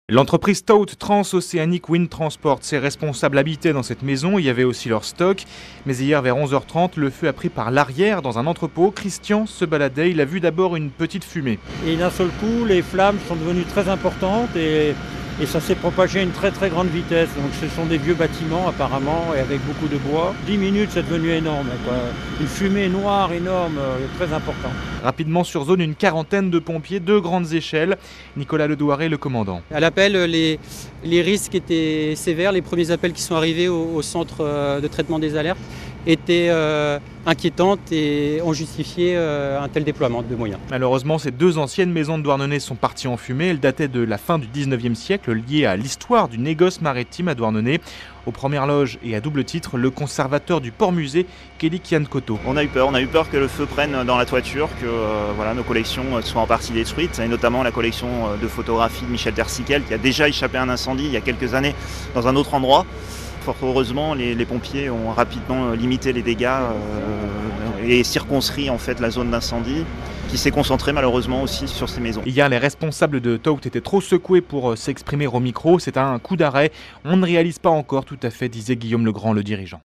L'entreprise Taut Transocéanic Wind Transport, ses responsables habitaient dans cette maison, il y avait aussi leur stock. Mais hier vers 11h30, le feu a pris par l'arrière dans un entrepôt. Christian se baladait, il a vu d'abord une petite fumée. Et d'un seul coup, les flammes sont devenues très importantes et ça s'est propagé à une très très grande vitesse. Donc ce sont des vieux bâtiments apparemment et avec beaucoup de bois. 10 minutes, c'est devenu énorme, quoi. Une fumée noire énorme, très importante. Rapidement sur zone, une quarantaine de pompiers, 2 grandes échelles. Nicolas Ledouaré, le commandant. À l'appel, les risques étaient sévères. Les premiers appels qui sont arrivés au centre de traitement des alertes étaient inquiétantes et ont justifié un tel déploiement de moyens. Malheureusement, ces 2 anciennes maisons de Douarnenez sont parties en fumée. Elles dataient de la fin du 19e siècle, liées à l'histoire du négoce maritime à Douarnenez. Aux premières loges et à double titre, le conservateur du port-musée, Kelly Kian-Koto. On a eu peur que le feu prenne dans la toiture, que nos collections soient en partie détruites, et notamment la collection de photographies de Michel Tersiquel, qui a déjà échappé à un incendie il y a quelques années dans un autre endroit. Fort heureusement, les pompiers ont rapidement limité les dégâts et circonscrit en fait la zone d'incendie, qui s'est concentrée malheureusement aussi sur ces maisons. Hier, les responsables de Taut étaient trop secoués pour s'exprimer au micro. C'est un coup d'arrêt. On ne réalise pas encore tout à fait, disait Guillaume Legrand, le dirigeant.